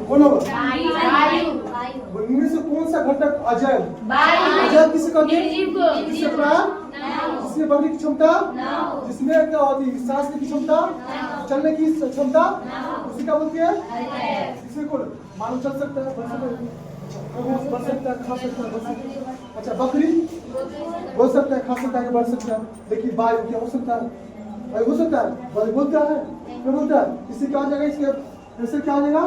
बोलो इनमें से कौन सा घटक अजैव? अजैव किसे कहते हैं? जिससे प्राण, जिसमें बढ़ने की क्षमता, जिसमें क्या होती है सांस लेने की क्षमता, चलने की क्षमता, उसी का बोलते हैं इसमें कौन मानव चल सकता है, बढ़ सकता है, खा सकता है, बढ़ सकता है। अच्छा बकरी बोल सकता है, खा सकता है, बढ़ सकता है। देखिए वायु क्या हो सकता है? वायु हो सकता है, वायु बोलता है, क्या बोलता है? इससे क्या हो जाएगा? इसके इससे क्या हो जाएगा?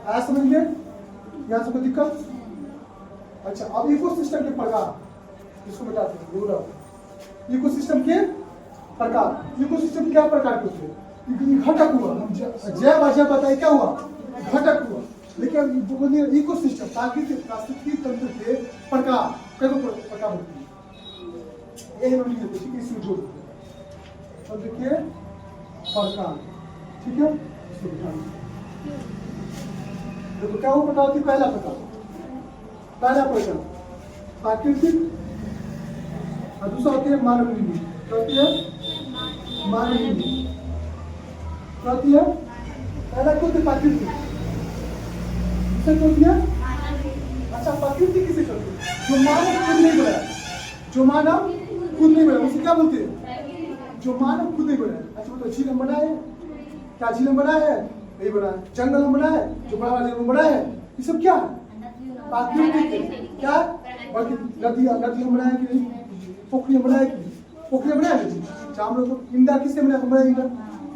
आया समझ में? यहाँ से कोई दिक्कत? अच्छा अब इकोसिस्टम के प्रकार इसको बताते हैं। इकोसिस्टम के प्रकार, इकोसिस्टम क्या प्रकार के होते हैं? घटक हुआ, जैव अजैव बताइए क्या हुआ? घटक हुआ। लेकिन बोलिए इकोसिस्टम प्राकृतिक पारिस्थितिकी तंत्र के प्रकार, कई प्रकार होते हैं। यही हम लिखते हैं, इसमें जोड़ तो देखिए प्रकार, ठीक है? देखो क्या वो प्रकार होती है? पहला प्रकार प्राकृतिक, और दूसरा होती है मानव निर्मित। होती है मानव निर्मित, होती है पहला क्या होती है? प्राकृतिक, दूसरा क्या होती है? अच्छा प्राकृतिक किसे कहते हैं? जो मानव खुद नहीं बनाया, जो मानव खुद नहीं बनाया उसे क्या बोलते हैं? जो मानव खुद नहीं बनाया। अच्छा तो झील हम बनाए, क्या झील हम बनाए है? नहीं बनाया। जंगल हम बनाए, जो बड़ा बड़ा जंगल बनाए है, ये सब क्या है? प्राकृतिक है। क्या बाकी नदियाँ हम बनाए कि नहीं? पोखरी हम बनाए कि नहीं? पोखरी बनाए नहीं। हम लोग इंडा किससे बनाए? हम बनाए इंडा,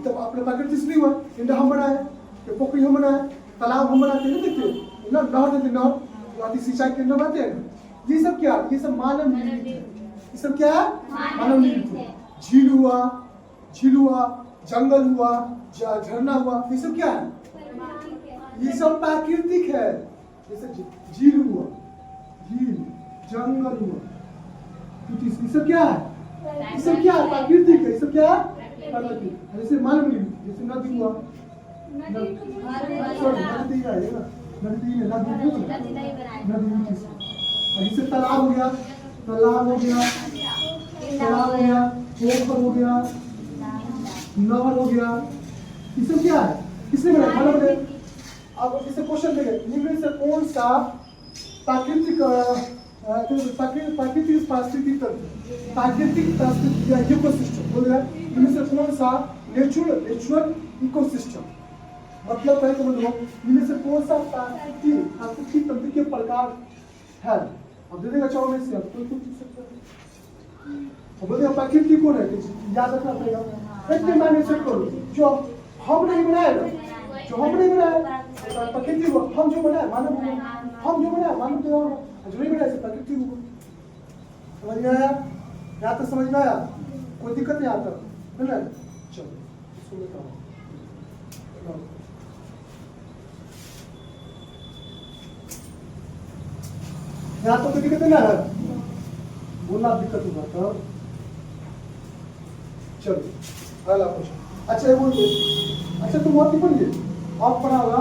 तब अपने प्राकृतिक से नहीं हुआ। इंडा हम बनाए, पोखरी हम बनाए, तालाब हम बनाते हैं। देखिए नहर देते, नहर सिंचाई के नहर बनाते हैं। ये सब क्या? ये सब मानव निर्मित है। ये सब क्या है? मानव निर्मित है। झील हुआ, जंगल हुआ, झरना हुआ, ये सब क्या है? ये सब प्राकृतिक है। जैसे झील हुआ, जंगल हुआ, ये सब क्या है? ये सब क्या है? प्राकृतिक है। ये सब क्या है? प्राकृतिक। जैसे मानव निर्मित, जैसे नदी हुआ, जैसे तालाब हो गया, पोखर हो गया, नहर हो गया, ये सब क्या है? किसने बनाया? मानव ने। अब इसे क्वेश्चन देंगे, इनमें से कौन सा प्राकृतिक पारिस्थितिक तंत्र, प्राकृतिक इकोसिस्टम बोल रहा है, इनमें से कौन सा नेचुरल इकोसिस्टम, मतलब कहें तो इनमें से कौन सा प्राकृतिक तंत्र के प्रकार है? अब दे देगा 4 में से, कोई पूछ सकता है। अब बोलेगा प्राकृतिक कौन है? याद रखना पड़ेगा। एक मायने से करो, जो हम नहीं बनाए ना, जो हम नहीं बनाए प्रकृति को, हम जो बनाए मानव, हम जो बनाए मानव तो जो नहीं बनाए प्रकृति को। समझ में आया? यहाँ तक समझ में आया? कोई दिक्कत नहीं आता है ना? चलो इसको बताओ। यहाँ तो कोई दिक्कत नहीं है, बोलना दिक्कत होगा तो चलो अगला क्वेश्चन। अच्छा ये बोलिए, अच्छा तुम और बोलिए, आप पढ़ा होगा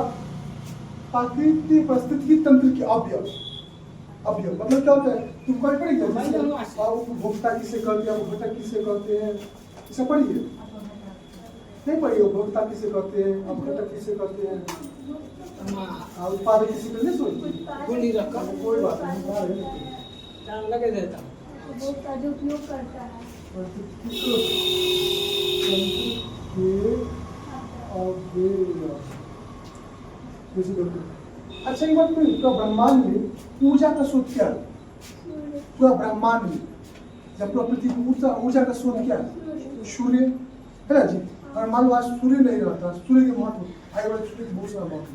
प्राकृतिक परिस्थितिकी तंत्र के अवयव। मतलब क्या होता है? तुम कहीं पढ़िए, उपभोक्ता किसे कहते हैं, घटक किसे कहते हैं, इसे पढ़िए। नहीं पढ़िए, उपभोक्ता किसे कहते हैं, घटक किसे कहते हैं, उत्पादक किसे कहते हैं। कोई बात नहीं, लगे देता उपभोक्ता जो उपयोग करता है। अच्छा ये बात पूरा ब्रह्मांड में ऊर्जा का स्रोत क्या है? पूरा ब्रह्मांड में जब पूरा पृथ्वी ऊर्जा का स्रोत क्या है? सूर्य है ना जी। और मान लो आज सूर्य नहीं रहता, सूर्य के महत्व आगे वाले सूर्य के बहुत सारा महत्व।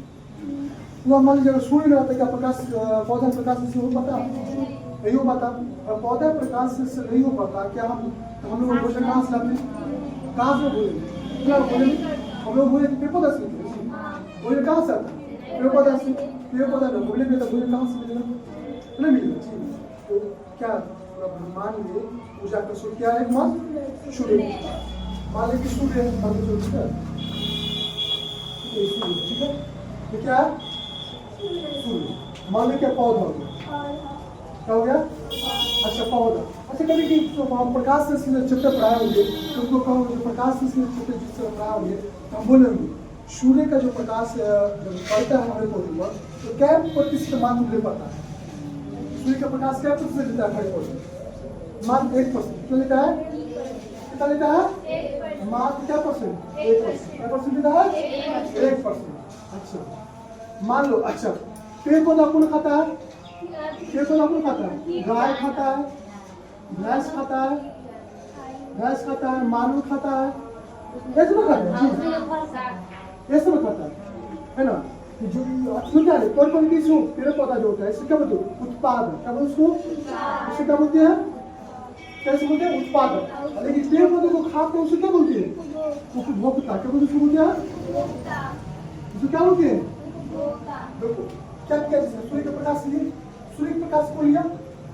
पूरा मान लीजिए अगर सूर्य नहीं रहता, क्या प्रकाश पौधा प्रकाश से हो पाता? नहीं हो पाता। और पौधा प्रकाश से नहीं हो पाता, क्या हम लोग भोजन कहाँ से लाते? कहाँ से बोलेंगे? हम लोग बोले पेड़ पौधा से भोजन कहाँ से आता? पेड़ पौधा से। पेड़ पौधा में बोलेंगे तो भोजन कहाँ से मिलेगा? नहीं मिलेगा। तो क्या ब्रह्मांड में ऊर्जा का स्रोत क्या है? एकमात्र सूर्य। मान लीजिए कि सूर्य है, ठीक है, ठीक है, ये क्या है? सूर्य। मान लीजिए क्या पौधा हो गया, क्या हो गया? अच्छा पौधा। अच्छा कभी कि प्रकाश से चैप्टर पढ़ाए होंगे तो उनको कहोगे जो प्रकाश से चैप्टर जिससे पढ़ाए होंगे तो हम बोलेंगे सूर्य का जो प्रकाश जब पड़ता है हमारे पौधे पर तो क्या प्रतिशत मात्र ले पाता है? सूर्य का प्रकाश क्या प्रतिशत देता है हमारे पौधे? मात्र 1%। कितना लेता है? कितना लेता है? मात्र क्या परसेंट? 1%। क्या परसेंट देता है? 1%। अच्छा मान लो, अच्छा पेड़ पौधा कौन खाता है? पेड़ पौधा कौन खाता है? गाय खाता है, भैंस खाता है, भैंस खाता है, मानव खाता है, ऐसे में खाता है, ऐसे में खाता है ना? जो क्या है कौन किस पेड़ पौधा जो होता है इससे क्या बोलते हैं? उत्पादन। क्या बोलते उसको? इससे क्या बोलते हैं? कैसे बोलते हैं? उत्पादन। लेकिन पेड़ पौधे को खाते हैं उसे क्या बोलते हैं? उपभोक्ता। क्या बोलते उसको? बोलते हैं उसको क्या बोलते हैं? देखो क्या क्या सूर्य के प्रकाश लिए, सूर्य के प्रकाश को लिया,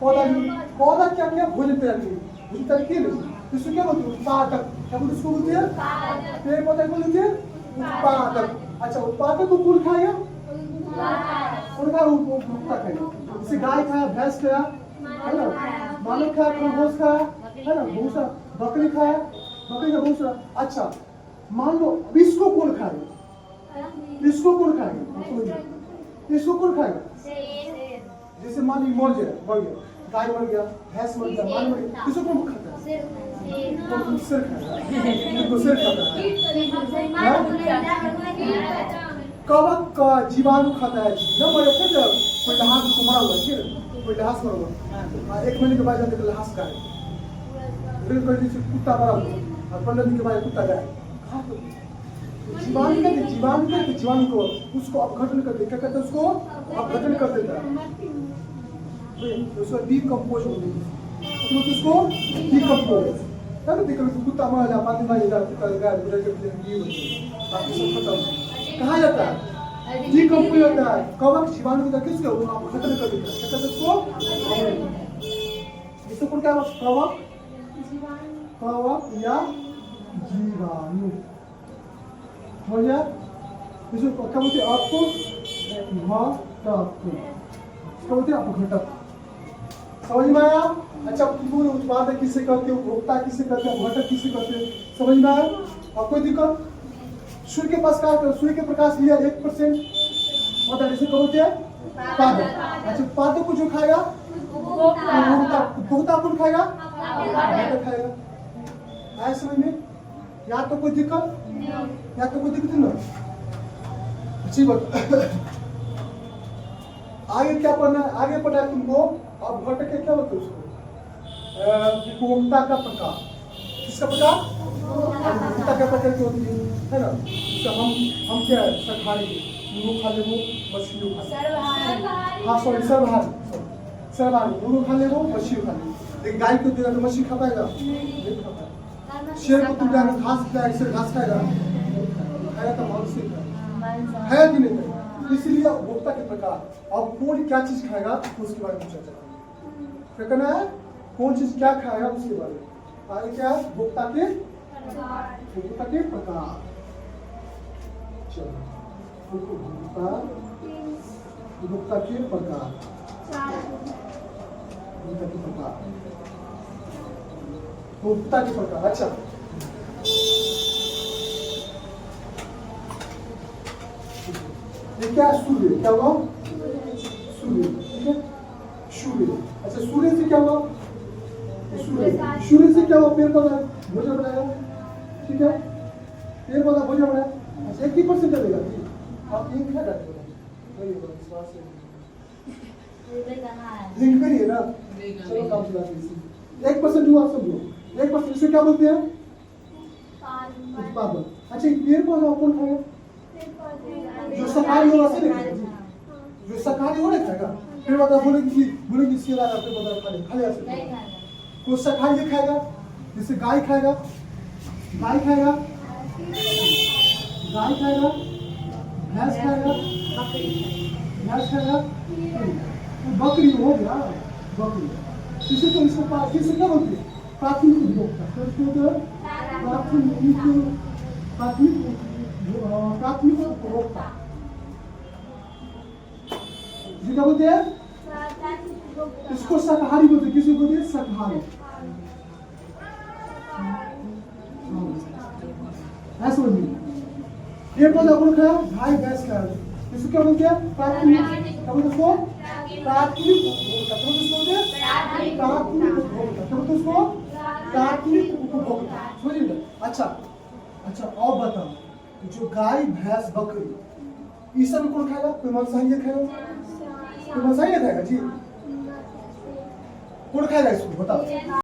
पौधा लिया, पौधा क्या किया? भोजन तैयार किया, भोजन तैयार किए नहीं इसको क्या बोलते हैं? उत्पादक। क्या बोलते उसको? बोलते हैं पेड़ पौधे को बोलते हैं उत्पादक। अच्छा उत्पादक को कौन खाएगा? उनका उपभोक्ता खाएगा। जैसे गाय खाया, भैंस खाया, है ना, मानव खाया, खरगोश खाया, है ना, भूसा, बकरी खाया, बकरी का भूसा। अच्छा मान लो इसको कौन खाएगा? इसको कौन खाएगा? इसको कौन खाएगा? जैसे मान ली मर गया, मर गया, गाय मर गया, भैंस मर गया, मानव मर गया, इसको कौन खाता है? सिर खाता है, सिर खाता है। कवक का जीवाणु खाता है ना, मरे फिर कोई लहास को मारा हुआ, ठीक है, कोई लहास मरा हुआ, 1 महीने के बाद जाकर लहास खाए, फिर कोई कुत्ता मरा हुआ और 15 दिन के बाद कुत्ता गया, जीवाणु कहते, जीवाणु कहते, जीवाणु को उसको अपघटन कर देता, क्या कहते हैं उसको? अपघटन कर देता है, उसको डीकम्पोज हो गई, तो उसको डीकम्पोज तब देखो कुत्ता मर जा, बाद में इधर कुत्ता गया, उधर के ये बाकी सब खत्म। कहा जाता है डीकम्पोज होता है। कवक जीवाणु का किसको अपघटन कर देता है, क्या कहते हैं उसको? इसको कौन क्या? कवक, कवक या जीवाणु हो गया। इसको क्या बोलते हैं? आपको बोलते हैं अपघटक। समझ में आया? अच्छा पूरे उत्पादक किसे कहते हैं, उपभोक्ता किसे कहते हैं, अपघटक किसे कहते हैं? समझ में आया? और कोई दिक्कत? सूर्य के पास क्या? सूर्य के प्रकाश लिया 1% और इसे बोलते हैं उत्पादक। अच्छा उत्पादक को जो खाएगा उपभोक्ता कौन खाएगा? अपघटक खाएगा। आया समझ में? या तो कोई दिक्कत? या तो कोई दिक्कत ना? अच्छी बात। आगे क्या पढ़ना है? आगे पढ़ना है तुमको अपघटक के क्या बोलते हैं उसको? उपभोक्ता का प्रकार। किसका प्रकार? उपभोक्ता का प्रकार क्या होती है ना? तो हम क्या है? शाकाहारी, मुर्गो खा ले वो, मछली खा ले, हाँ सॉरी सर्वहारी, सर्वहारी, मुर्गो खा ले वो, मछली खा ले। लेकिन गाय को देगा तो मछली खा पाएगा? नहीं खा पाएगा। शेर को तुम जाना घास खिलाएगा, शेर घास खाएगा? खाएगा तो मनुष्य खाएगा, है कि नहीं? इसलिए उपभोक्ता के प्रकार। और कौन क्या चीज खाएगा उसके बारे में चर्चा करेंगे। क्या करना है? कौन चीज क्या खाएगा उसके बारे में। आगे क्या है? उपभोक्ता के प्रकार। चलो उपभोक्ता के प्रकार, उपभोक्ता के प्रकार। अच्छा ये क्या? सूर्य। क्या हुआ? सूर्य, ठीक है, सूर्य। अच्छा सूर्य से क्या हुआ? सूर्य से क्या हुआ? पेड़ पौधा भोजन बनाएगा, ठीक है, पेड़ पौधा भोजन बनाया। अच्छा 1% चलेगा जी, आप लिंक क्या करते हो? विश्वास लिंक करिए ना, चलो काम चला दीजिए। 1% हुआ, समझो 1%। इसे क्या बोलते हैं? उत्पादन। अच्छा पेड़ पौधा कौन खाएगा? जो शाकाहारी होगा से नहीं, जो शाकाहारी हो नहीं खाएगा। फिर बता बोलेगी शेर आया फिर बता खा ले कोई शाकाहारी खाएगा, जैसे गाय खाएगा, गाय खाएगा, गाय खाएगा, भैंस खाएगा, भैंस खाएगा, बकरी हो गया, बकरी। इसे तो इसको क्या बोलते हैं? प्राथमिक उपभोक्ता। प्राथमिक उपभोक्ता क्या बोलते हैं? इसको शाकाहारी बोलते हैं। किसी बोलते हैं? शाकाहारी। है समझ में? ये पौधा कौन खाया? गाय भैंस खाया। इसको क्या बोलते हैं? प्राथमिक। क्या बोलते हैं उसको? प्राथमिक उपभोक्ता। क्या बोलते हैं उसको? प्राथमिक उपभोक्ता। क्या बोलते हैं उसको? प्राथमिक उपभोक्ता। समझिए? अच्छा और बताओ, जो गाय भैंस बकरी ये सब कौन खाएगा? कोई मांसाहारी खाएगा? कोई मांसाहारी खाएगा जी? कौन खाएगा इसको बताओ?